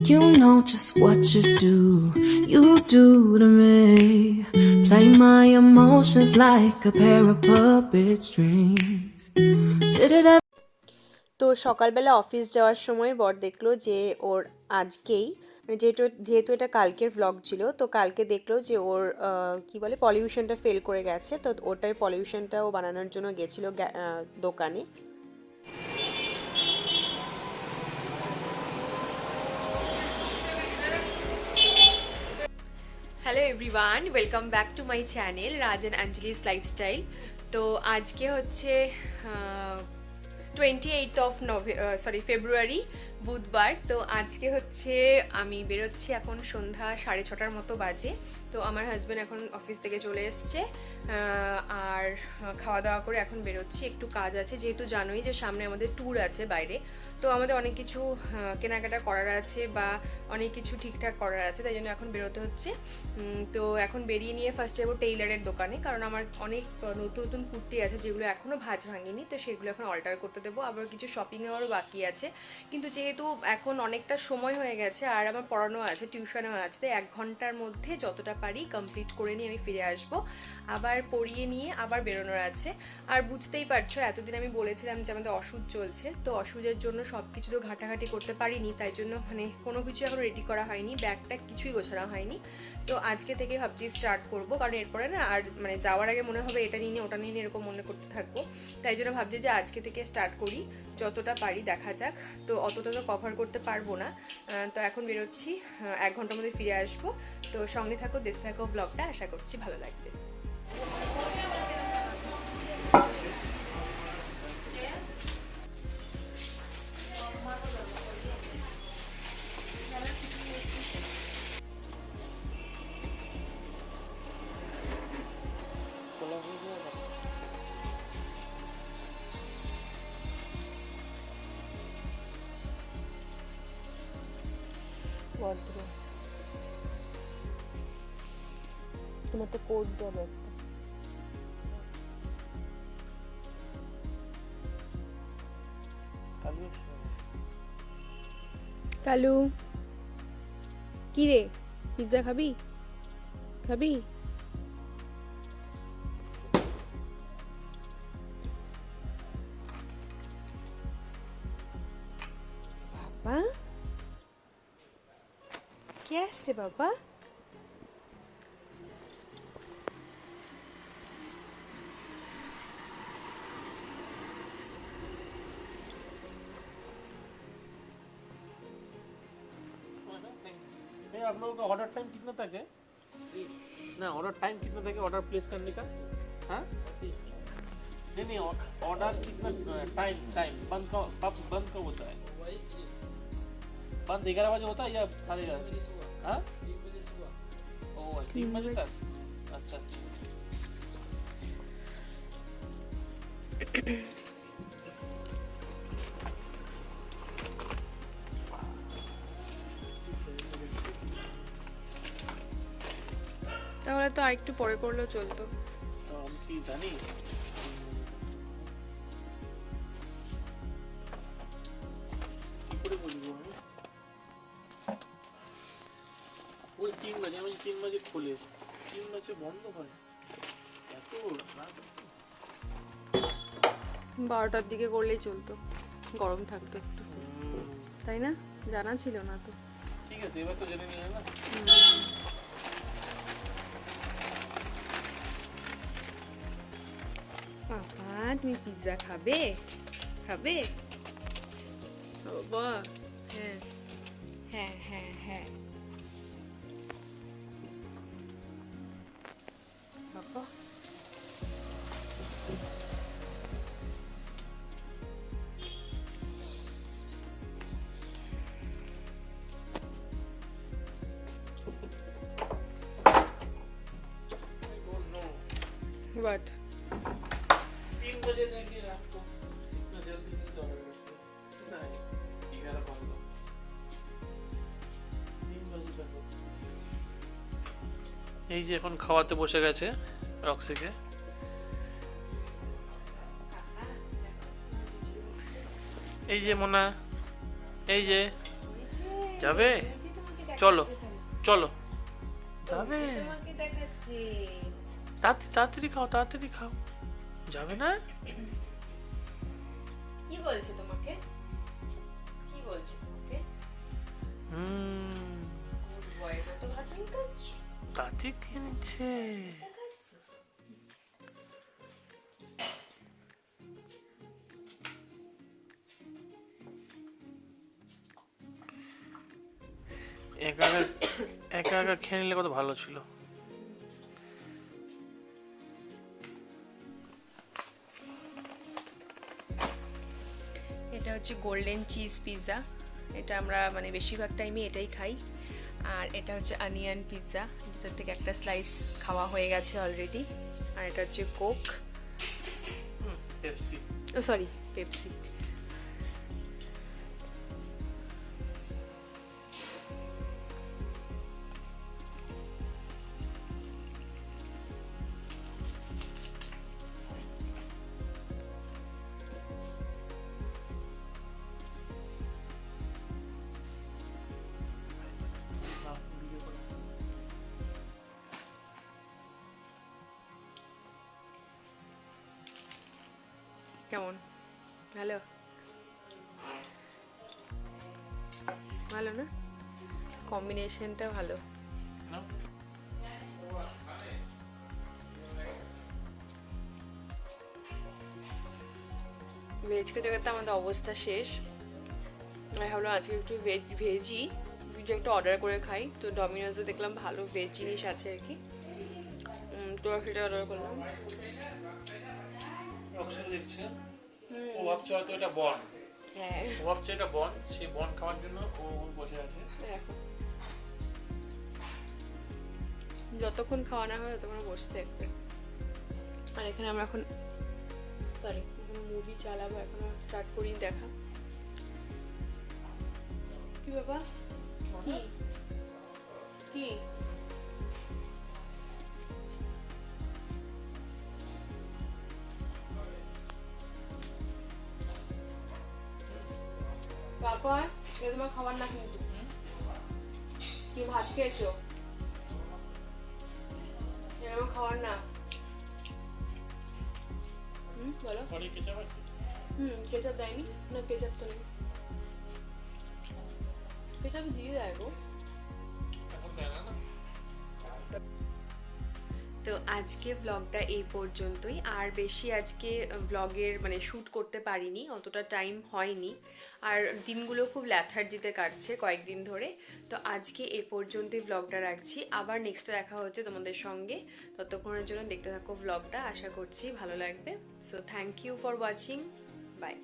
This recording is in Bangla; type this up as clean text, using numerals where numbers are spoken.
You know just what you do to me. Play my emotions like a pair of puppet strings. Did it ever? তো সকালবেলা অফিস যাওয়ার সময় বর দেখলো যে ওর আজকেই যেহেতু এটা কালকের ভ্লগ ছিল, তো কালকে দেখলো যে ওর কি বলে পলিউশনটা ফেল করে গেছে, তো ওটাই পলিউশনটা ও বানানোর জন্য গেছিল দোকানে। Hello everyone, welcome back to my channel Raj and Anjali's lifestyle. তো আজকে হচ্ছে 28 ফেব্রুয়ারি, বুধবার। তো আজকে হচ্ছে আমি বেরোচ্ছি, এখন সন্ধ্যা 6:30 মতো বাজে। তো আমার হাজব্যান্ড এখন অফিস থেকে চলে এসছে, আর খাওয়া দাওয়া করে এখন বেরোচ্ছি। একটু কাজ আছে, যেহেতু জানোই যে সামনে আমাদের ট্যুর আছে বাইরে, তো আমাদের অনেক কিছু কেনাকাটা করার আছে বা অনেক কিছু ঠিকঠাক করার আছে, তাই জন্য এখন বেরোতে হচ্ছে। তো এখন বেরিয়ে নিয়ে ফার্স্ট যাবো টেইলারের দোকানে, কারণ আমার অনেক নতুন নতুন কুর্তি আছে যেগুলো এখনও ভাঁজ ভাঙিনি, তো সেগুলো এখন অল্টার করতে দেবো। আবার কিছু শপিং নেওয়ারও বাকি আছে, কিন্তু যেহেতু এখন অনেকটা সময় হয়ে গেছে আর আমার পড়ানো আছে, টিউশনও আছে, তাই 1 ঘন্টার মধ্যে যতটা পারি কমপ্লিট করে নিয়ে আমি ফিরে আসবো। আবার পড়িয়ে নিয়ে আবার বেরোনোর আছে। আর বুঝতেই পারছো, এতদিন আমি বলেছিলাম যে আমাদের ওষুধ চলছে, তো ওষুধের জন্য সব কিছু তো ঘাটাঘাটি করতে পারিনি, তাই জন্য মানে কোনো কিছু এখন রেডি করা হয়নি, ব্যাগটা কিছুই গোছানো হয়নি। তো আজকে থেকে ভাবছি স্টার্ট করবো, কারণ এরপরে না আর মানে যাওয়ার আগে মনে হবে এটা নিয়ে ওটা নিয়ে এরকম মনে করতে থাকবো, তাই জন্য ভাবছি যে আজকে থেকে স্টার্ট করি, যতটা পারি দেখা যাক। তো অতটা তো কভার করতে পারবো না, তো এখন বেরোচ্ছি, 1 ঘন্টার মধ্যে ফিরে আসবো। তো সঙ্গে থাকো, দেখতে থাকো ব্লগটা, আশা করছি ভালো লাগবে। ভদ্র তোমার তো কোট যাবে একটা। কালু, কি রে, পিৎজা খাবি? খাবি? বাবা কে আসছে বাবা? आप लोगों का ऑर्डर टाइम कितना तक है ना? ऑर्डर टाइम कितना तक है ऑर्डर प्लेस करने का? हाँ नहीं ऑर्डर कितना टाइम टाइम बंद कब होता है? बंद 11 बजे होता है या 11:30? हाँ ओ 3 बजे तक। अच्छा তাহলে তো আরেকটু পরে করলেও চলতো। আমি কি জানি কি করে বলবো আমি। ওই 3 बजे আমি 3 बजे খোলে, 3 बजे বন্ধ হয়, এত রাত 12টার দিকে করলেই চলতো, গরম থাকতো একটু, তাই না? জানা ছিল না তো। ঠিক আছে, এবার তো জেনে নিয়ে না। বাবা তুমি পিৎজা খাবে? খাবে বাবা? হ্যাঁ হ্যাঁ হ্যাঁ হ্যাঁ বাবা। What? 3 बजे থেকে রাত को इतना जल्दी नहीं दौड़ करते नहीं 11-12 3 बजे तक। এই যে এখন খাওয়াতে বসে গেছে রক্সিকে। এই যে মোনা, এই যে যাবে? চলো চলো যাবে? তাড়াতাড়ি খাও, তাড়াতাড়ি খাও। যাবে না? কি বলছে তোমাকে? কি বলছে তোমাকে? গুড বয় তো কাটিং কাজ তাতে খেয়ে নিচ্ছে। দেখাচ্ছে। একা একা একা একা খেয়ে নিলে কত ভালো ছিল। এটা হচ্ছে গোল্ডেন চিজ পিৎজা। এটা আমরা মানে বেশিরভাগ টাইমে এটাই খাই। আর এটা হচ্ছে অনিয়ন পিৎজা, যেটার থেকে একটা স্লাইস খাওয়া হয়ে গেছে অলরেডি। আর এটা হচ্ছে কোক, পেপসি। ও সরি পেপসি। কেমন? ভালো? ভালো না? কম্বিনেশনটা ভালো। ভেজ খেতে খেতে আমাদের অবস্থা শেষ। আমি ভাবলাম আজকে একটু ভেজই কিছু একটা অর্ডার করে খাই। তো ডমিনোজে দেখলাম ভালো ভেজ জিনিস আছে আর কি, তো সেটা অর্ডার করলাম। দেখছে ও ভাবছে হয়তো এটা বন। হ্যাঁ, ও ভাবছে এটা বন, সেই বন খাওয়ার জন্য ও বসে আছে। দেখো যতক্ষণ খাওয়া না হয় ততক্ষণ বসে থাকবে। আর এখানে আমরা এখন মুভি চালাবো, এখনো স্টার্ট করি দেখা। কি বাবা? কি কি বাবা, এটা তোমার খাবার না কিন্তু। কি ভাত খেয়েছো? এটা আমার খাবার না। বলো। কেচাপ দেয়নি না? কেচাপ তো নেই। কেচাপ দিয়ে দেয় গো। তো আজকে ব্লগটা এই পর্যন্তই। আর বেশি আজকে ব্লগের মানে শ্যুট করতে পারিনি, অতটা টাইম হয়নি। আর দিনগুলো খুব ল্যাথার্জিতে কাটছে কয়েকদিন ধরে। তো আজকে এই পর্যন্তই ব্লগটা রাখছি। আবার নেক্সটে দেখা হচ্ছে তোমাদের সঙ্গে। ততক্ষণের জন্য দেখতে থাকো ব্লগটা, আশা করছি ভালো লাগবে। So thank you for watching, by.